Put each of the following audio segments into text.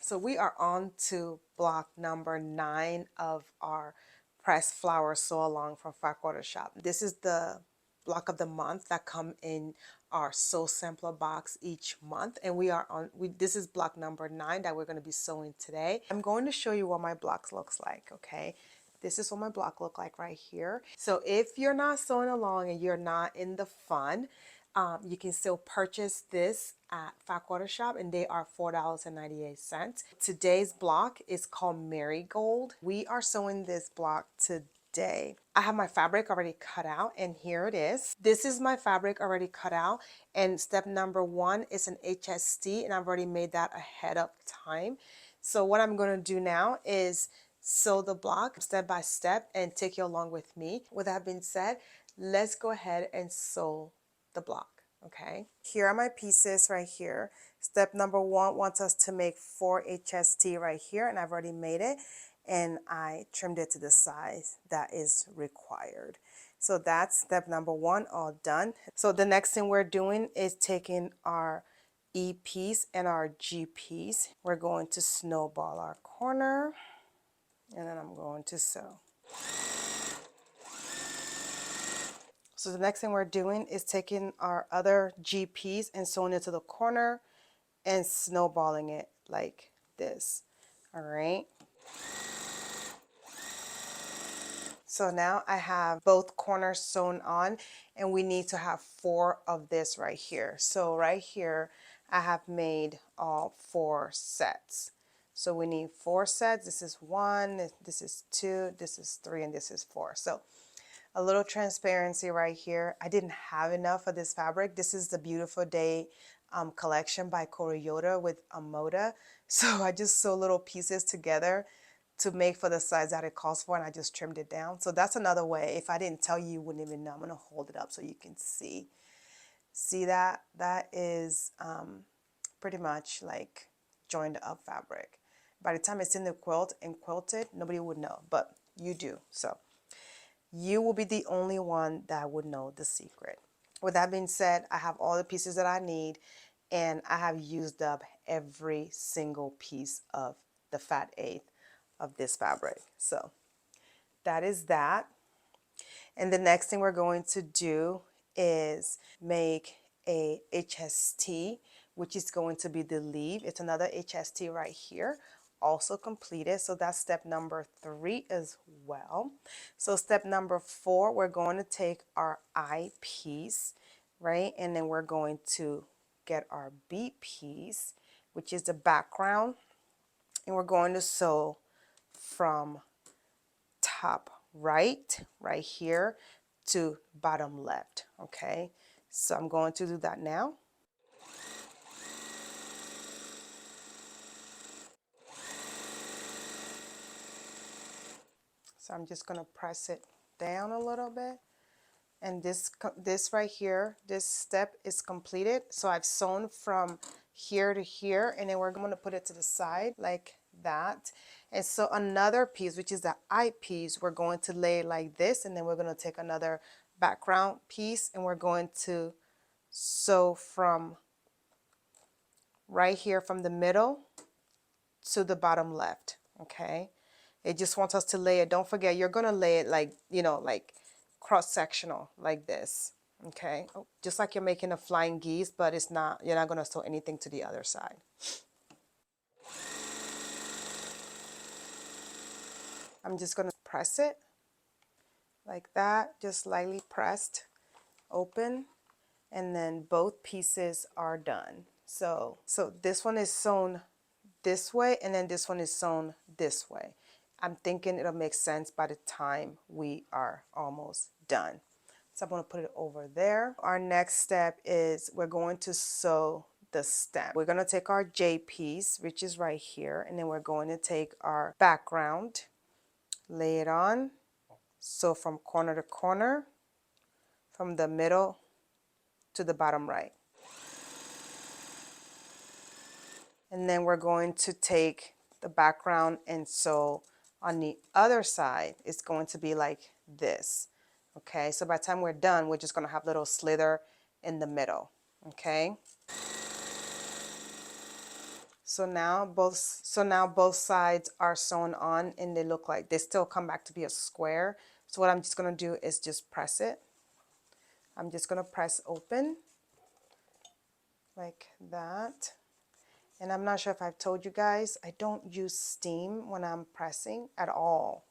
So we are on to block number 9 of our pressed flower sew along from 5/4 shop. This is the block of the month that come in our sew sampler box each month, and we are on this is block number 9 that we're going to be sewing today. I'm going to show you what my blocks looks like. Okay, this is what my block look like right here. So if you're not sewing along and you're not in the fun, you can still purchase this at 5/4 shop, and they are $4.98. Today's block is called Marigold. We are sewing this block today. I have my fabric already cut out, and here it is. This is my fabric already cut out, and step number 1 is an HST, and I've already made that ahead of time. So what I'm going to do now is sew the block step by step and take you along with me. With that being said, let's go ahead and sew the block. Okay, here are my pieces right here. Step number 1 wants us to make 4 HST right here, and I've already made it, and I trimmed it to the size that is required. So that's step number 1 all done. So the next thing we're doing is taking our E piece and our G piece. We're going to snowball our corner, and then I'm going to sew. So the next thing we're doing is taking our other G piece and sewing it to the corner and snowballing it like this. All right. So now I have both corners sewn on, and we need to have 4 of this right here. So right here, I have made all 4 sets. So we need 4 sets. This is 1, this is 2, this is 3, and this is 4. So a little transparency right here. I didn't have enough of this fabric. This is the Beautiful Day collection by Koreyoda with Moda. So I just sew little pieces together to make for the size that it calls for, and I just trimmed it down. So that's another way. If I didn't tell you, you wouldn't even know. I'm going to hold it up so you can see. See that? That is pretty much like joined up fabric. By the time it's in the quilt and quilted, nobody would know, but you do. So you will be the only one that would know the secret. With that being said, I have all the pieces that I need, and I have used up every single piece of the fat eighth of this fabric. So that is that. And the next thing we're going to do is make a HST, which is going to be the leaf. It's another HST right here, also completed. So that's step number 3 as well. So step number 4, we're going to take our I piece, right? And then we're going to get our B piece, which is the background, and we're going to sew from top right here to bottom left. Okay, so I'm going to do that now. So I'm just going to press it down a little bit, and this right here, this step is completed. So I've sewn from here to here, and then we're going to put it to the side like that. And so another piece, which is the eye piece, we're going to lay like this, and then we're going to take another background piece, and we're going to sew from right here from the middle to the bottom left. Okay, it just wants us to lay it. Don't forget, you're going to lay it like, you know, like cross-sectional like this. Okay, just like you're making a flying geese, but it's not, you're not going to sew anything to the other side. I'm just going to press it like that, just lightly pressed, open, and then both pieces are done. So this one is sewn this way, and then this one is sewn this way. I'm thinking it'll make sense by the time we are almost done. So I'm going to put it over there. Our next step is we're going to sew the stem. We're going to take our J piece, which is right here, and then we're going to take our background, lay it on, sew from corner to corner, from the middle to the bottom right. And then we're going to take the background and sew on the other side. It's going to be like this. Okay, so by the time we're done, we're just going to have a little slither in the middle. Okay, So now both sides are sewn on and they look like they still come back to be a square. So what I'm just going to do is just press it. I'm just going to press open like that. And I'm not sure if I've told you guys, I don't use steam when I'm pressing at all.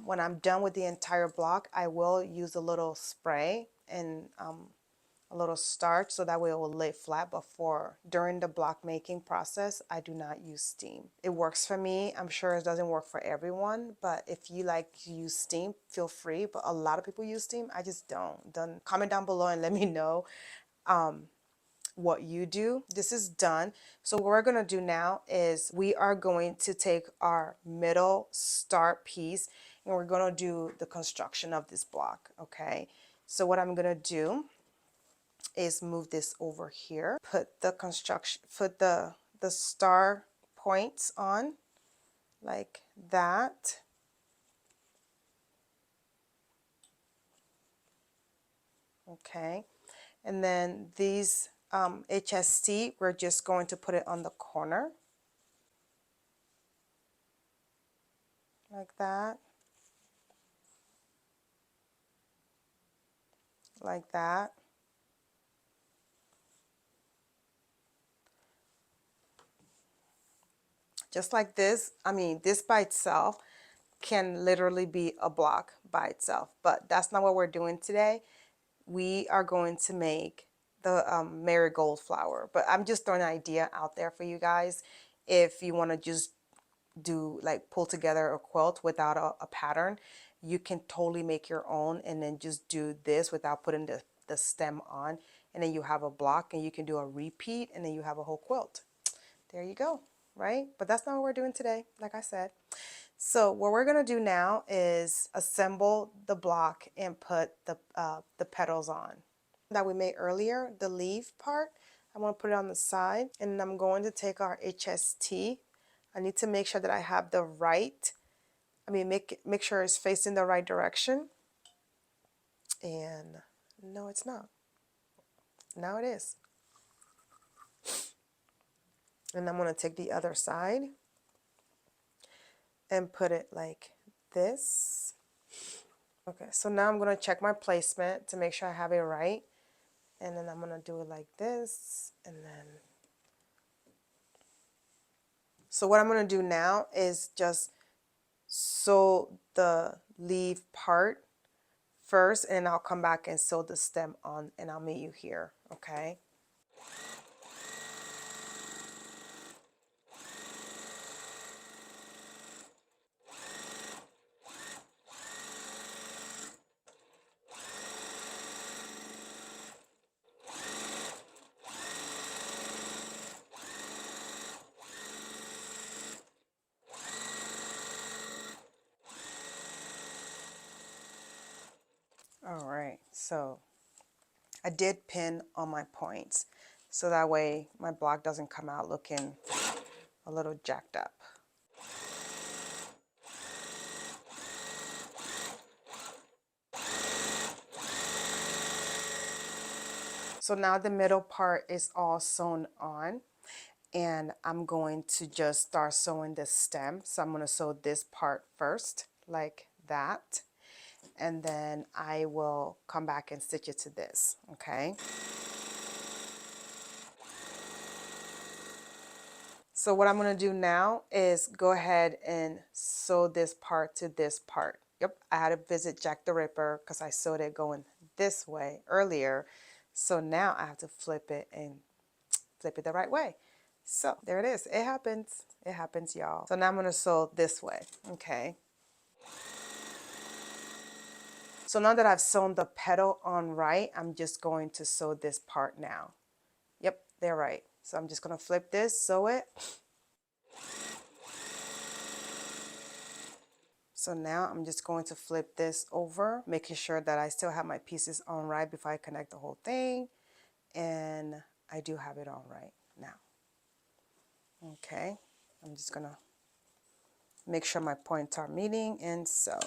When I'm done with the entire block, I will use a little spray and a little starch so that way it will lay flat. But during the block making process, I do not use steam. It works for me. I'm sure it doesn't work for everyone, but if you like to use steam, feel free. But a lot of people use steam. I just don't. Then comment down below and let me know what you do. This is done. So what we're going to do now is we are going to take our middle start piece and we're going to do the construction of this block. Okay. So what I'm going to do is move this over here, put the star points on like that. Okay. And then these HST, we're just going to put it on the corner like that, like that. Just like this. I mean, this by itself can literally be a block by itself, but that's not what we're doing today. We are going to make the marigold flower, but I'm just throwing an idea out there for you guys. If you want to just do like pull together a quilt without a pattern, you can totally make your own and then just do this without putting the stem on, and then you have a block and you can do a repeat and then you have a whole quilt. There you go, right? But that's not what we're doing today, like I said. So what we're gonna do now is assemble the block and put the petals on. That we made earlier, the leaf part, I want to put it on the side, and I'm going to take our HST. I need to make sure that I have the right, make sure it's facing the right direction. And no, it's not. Now it is. And I'm going to take the other side and put it like this. Okay, so now I'm going to check my placement to make sure I have it right. And then I'm going to do it like this. And then, so what I'm going to do now is just sew the leaf part first, and I'll come back and sew the stem on, and I'll meet you here, okay? All right, so I did pin on my points, so that way my block doesn't come out looking a little jacked up. So now the middle part is all sewn on, and I'm going to just start sewing the stem. So I'm going to sew this part first, like that, and then I will come back and stitch it to this, okay? So what I'm going to do now is go ahead and sew this part to this part. Yep, I had to visit Jack the Ripper because I sewed it going this way earlier. So now I have to flip it and flip it the right way. So there it is. It happens. It happens, y'all. So now I'm going to sew this way, okay? So now that I've sewn the petal on right, I'm just going to sew this part now. Yep, they're right. So I'm just going to flip this, sew it. So now I'm just going to flip this over, making sure that I still have my pieces on right before I connect the whole thing. And I do have it on right now. Okay, I'm just gonna make sure my points are meeting and sew.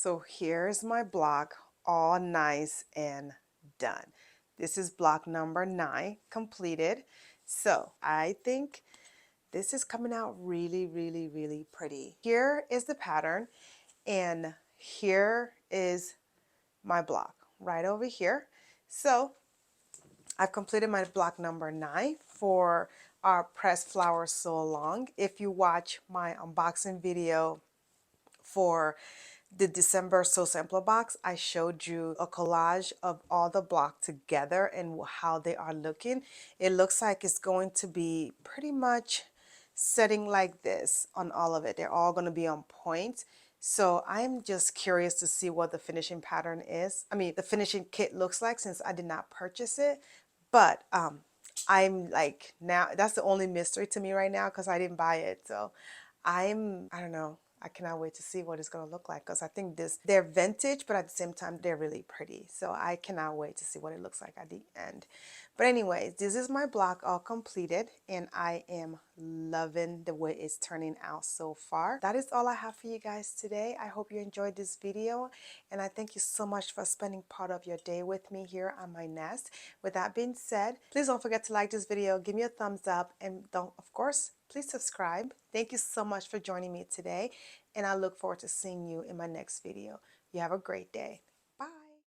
So here's my block, all nice and done. This is block number 9 completed. So I think this is coming out really, really, really pretty. Here is the pattern, and here is my block right over here. So I've completed my block number 9 for our pressed flower sew along. If you watch my unboxing video for the December Sew Sampler box, I showed you a collage of all the block together and how they are looking. It looks like it's going to be pretty much setting like this on all of it. They're all going to be on point. So I'm just curious to see what the finishing pattern is. I mean, the finishing kit looks like, since I did not purchase it. But I'm like, now that's the only mystery to me right now because I didn't buy it. So I don't know. I cannot wait to see what it's going to look like, because I think they're vintage, but at the same time, they're really pretty. So I cannot wait to see what it looks like at the end. But anyways, this is my block all completed, and I am loving the way it's turning out so far. That is all I have for you guys today. I hope you enjoyed this video, and I thank you so much for spending part of your day with me here on my nest. With that being said, please don't forget to like this video, give me a thumbs up, and don't, of course, please subscribe. Thank you so much for joining me today, and I look forward to seeing you in my next video. You have a great day.